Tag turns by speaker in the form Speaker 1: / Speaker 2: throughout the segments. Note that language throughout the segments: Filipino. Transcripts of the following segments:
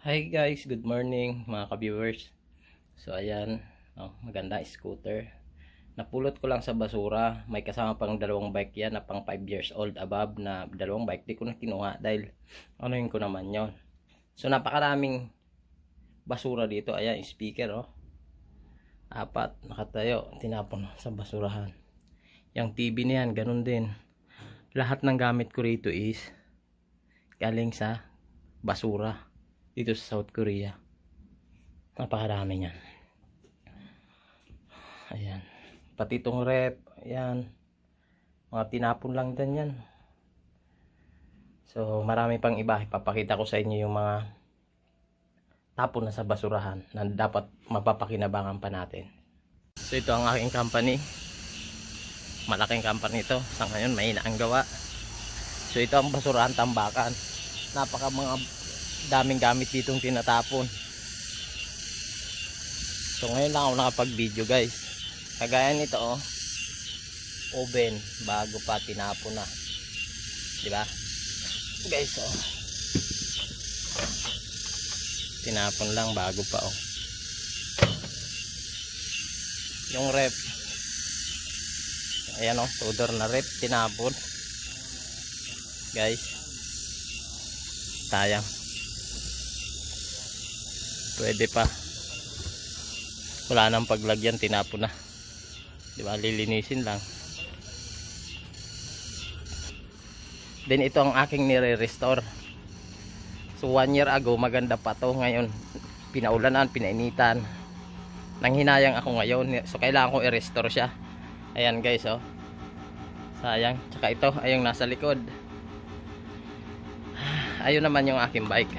Speaker 1: Hi guys, good morning mga ka-viewers. So ayan, maganda scooter. Napulot ko lang sa basura. May kasama pang dalawang bike yan na pang 5 years old above na dalawang bike. Di ko na kinuha dahil yun ko naman yon. So napakaraming basura dito. Ayan, speaker apat nakatayo, tinapon sa basurahan. Yung TV na yan, ganun din. Lahat ng gamit ko rito is galing sa basura dito sa South Korea. Napakarami niyan. Ayan, pati itong rep, ayan, mga tinapon lang din yan. So marami pang iba. Ipapakita ko sa inyo yung mga tapon na sa basurahan na dapat mapapakinabangan pa natin. So ito ang aking company. Malaking company ito. Sa ngayon may ang gawa. So ito ang basurahan tambakan. Napaka mga daming gamit ditong tinatapon. So ngayon lang ako nakapag-video guys. Kagaya nito oven bago pa tinapon na. 'Di ba? Guys tinapon lang bago pa Yung rep. Ayan tudor na rep tinapon. Guys. Sayang. Pwede pa. Wala nang paglagyan, tinapon na. Di ba? Lilinisin lang. Then ito ang aking nire-restore. So 1 year ago maganda pa to. Ngayon pinaulanan, pinainitan. Nanghinayang ako ngayon. So kailangan ko i-restore siya. Ayan guys sayang. Tsaka ito ayong nasa likod. Ayun naman yung aking bike.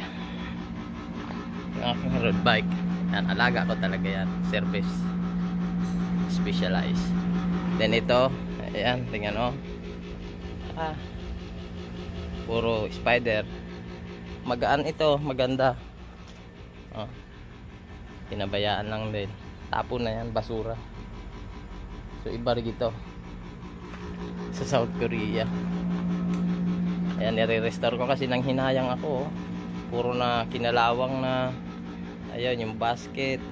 Speaker 1: Yung aking road bike. Yan, alaga ko talaga yan. Service specialized. Then ito, ayan, tingnan puro spider. Magaan ito, maganda. Pinabayaan lang din. Tapon na yan, basura. So iba rin ito sa South Korea. Ayan, nire-restore ko kasi nang hinayang ako puro na kinalawang na. Ayun yung basket.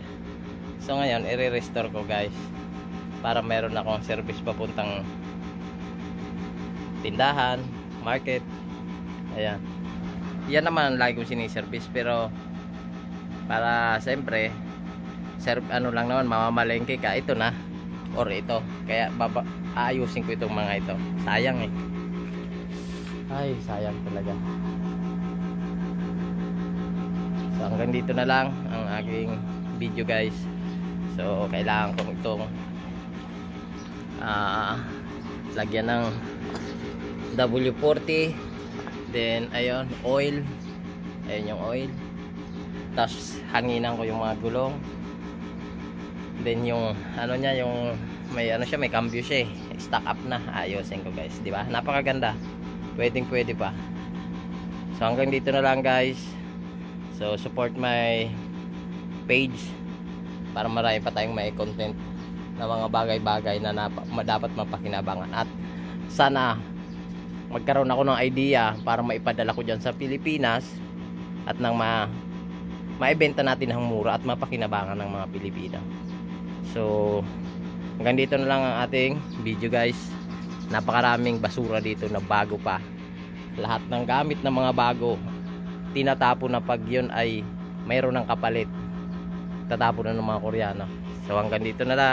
Speaker 1: So ngayon i-restore ko guys para meron akong service papuntang tindahan, market. Ayan, yan naman lagi kong siniservice, pero para siyempre lang naman, mamamalengke ka ito na or ito, kaya aayusin ko itong mga ito. Sayang ay sayang talaga. So hanggang dito na lang ang aking video guys. So kailangan ko itong lagyan ng W40. Then ayun, oil. Ayun yung oil. Tapos hanginan ko yung mga gulong. Then yung niya, yung may siya, may cambio siya stock up na. Ayusin ko guys, di ba? Napakaganda. Pwede pa. So hanggang dito na lang guys. So support my page para marami pa tayong may content na mga bagay-bagay na dapat mapakinabangan. At sana magkaroon ako ng idea para maipadala ko dyan sa Pilipinas at nang maibenta natin ng mura at mapakinabangan ng mga Pilipino. So hanggang dito na lang ang ating video guys. Napakaraming basura dito na bago pa. Lahat ng gamit ng mga bago tinatapon na pag yun ay mayroon ng kapalit. Tatapon na ng mga Koreano. So hanggang dito na lang.